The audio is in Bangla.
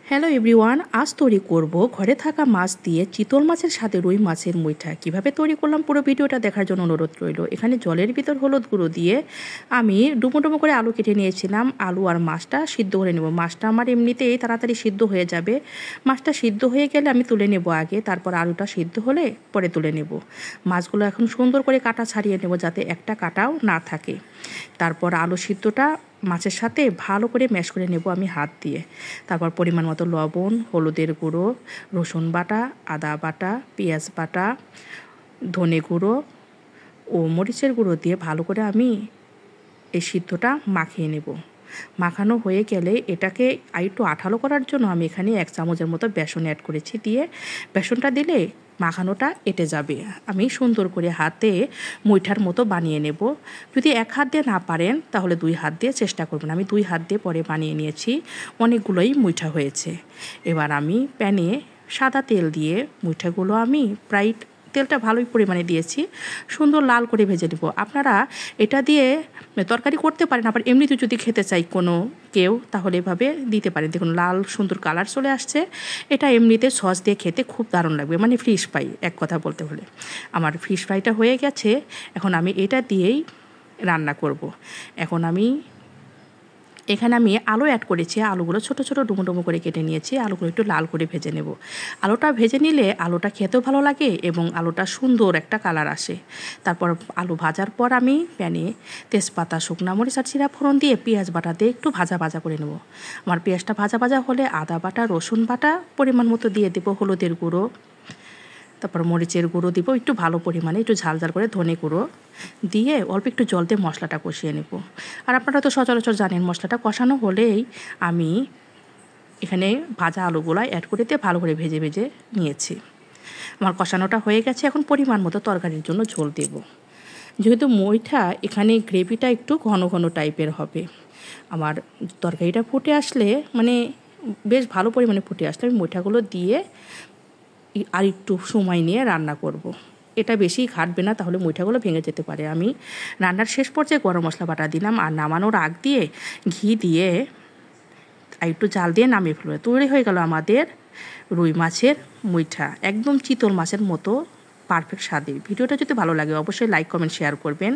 হ্যালো এভরিওয়ান, আজ তৈরি করব ঘরে থাকা মাছ দিয়ে চিতল মাছের সাথে রুই মাছের মুইঠা। কিভাবে তৈরি করলাম পুরো ভিডিওটা দেখার জন্য অনুরোধ রইল। এখানে জলের ভিতর হলুদ গুঁড়ো দিয়ে আমি ডুমো ডুমো করে আলু কেটে নিয়েছিলাম। আলু আর মাছটা সিদ্ধ করে নেব। মাছটা আমার এমনিতেই তাড়াতাড়ি সিদ্ধ হয়ে যাবে। মাছটা সিদ্ধ হয়ে গেলে আমি তুলে নেব আগে, তারপর আলুটা সিদ্ধ হলে পরে তুলে নেব। মাছগুলো এখন সুন্দর করে কাটা ছাড়িয়ে নেব যাতে একটা কাটাও না থাকে। তারপর আলু সিদ্ধটা মাছের সাথে ভালো করে ম্যাশ করে নেব আমি হাত দিয়ে। তারপর পরিমাণ মতো লবণ, হলুদের গুঁড়ো, রসুন বাটা, আদা বাটা, পেঁয়াজ বাটা, ধনে গুঁড়ো ও মরিচের গুঁড়ো দিয়ে ভালো করে আমি এই সিদ্ধটা মাখিয়ে নেব। মাখানো হয়ে গেলে এটাকে একটু আঠালো করার জন্য আমি এখানে 1 চামচের মতো বেসন অ্যাড করেছি। দিয়ে বেসনটা দিলে মাখানোটা এঁটে যাবে। আমি সুন্দর করে হাতে মুইঠার মতো বানিয়ে নেব। যদি 1 হাত দিয়ে না পারেন তাহলে 2 হাত দিয়ে চেষ্টা করবেন। আমি 2 হাত দিয়ে পরে বানিয়ে নিয়েছি, অনেকগুলোই মুইঠা হয়েছে। এবার আমি প্যানে সাদা তেল দিয়ে মুইঠাগুলো আমি প্রায় তেলটা ভালোই পরিমাণে দিয়েছি, সুন্দর লাল করে ভেজে নেব। আপনারা এটা দিয়ে তরকারি করতে পারেন, আবার এমনিতে যদি খেতে চাই কোনো কেউ তাহলে এভাবে দিতে পারেন। দেখুন লাল সুন্দর কালার চলে আসছে। এটা এমনিতে সস দিয়ে খেতে খুব দারুণ লাগবে, মানে ফিশ ফ্রাই এক কথা বলতে হলে। আমার ফিশ ফ্রাইটা হয়ে গেছে, এখন আমি এটা দিয়েই রান্না করব। এখন এখানে আমি আলু অ্যাড করেছি। আলুগুলো ছোট ছোট ডুমো ডুমো করে কেটে নিয়েছি। আলুগুলো একটু লাল করে ভেজে নেব। আলুটা ভেজে নিলে আলুটা খেতেও ভালো লাগে এবং আলুটা সুন্দর একটা কালার আসে। তারপর আলু ভাজার পর আমি প্যানে তেজপাতা, শুকনো মরিচ আর জিরা ফোড়ন দিয়ে পেঁয়াজ বাটা দিয়ে একটু ভাজা ভাজা করে নেব। আমার পেঁয়াজটা ভাজা ভাজা হলে আদা বাটা, রসুন বাটা পরিমাণ মতো দিয়ে দেবো, হলুদের গুঁড়ো, তারপর মরিচের গুঁড়ো দিব একটু ভালো পরিমাণে, একটু ঝাল ঝাল করে ধনে গুঁড়ো দিয়ে অল্প একটু জল দিয়ে মশলাটা কষিয়ে নেব। আর আপনারা তো সচরাচর জানেন মশলাটা কষানো হলেই আমি এখানে ভাজা আলুগুলো অ্যাড করে দিয়ে ভালো করে ভেজে ভেজে নিয়েছি। আমার কষানোটা হয়ে গেছে। এখন পরিমাণ মতো তরকারির জন্য ঝোল দেব। যেহেতু মুইঠা এখানে গ্রেভিটা একটু ঘন ঘন টাইপের হবে, আমার তরকারিটা ফুটে আসলে মানে বেশ ভালো পরিমাণে ফুটে আসলে আমি মুইঠাগুলো দিয়ে আর একটু সময় নিয়ে রান্না করব। এটা বেশি ঘাটবে না, তাহলে মুইঠাগুলো ভেঙে যেতে পারে। আমি রান্নার শেষ পর্যায়ে গরম মশলা বাটা দিলাম আর নামানোর আগ দিয়ে ঘি দিয়ে আর একটু জাল দিয়ে নামিয়ে ফেলবে। তৈরি হয়ে গেল আমাদের রুই মাছের মুইঠা, একদম চিতল মাছের মতো পারফেক্ট স্বাদে। ভিডিওটা যদি ভালো লাগে অবশ্যই লাইক, কমেন্ট, শেয়ার করবেন।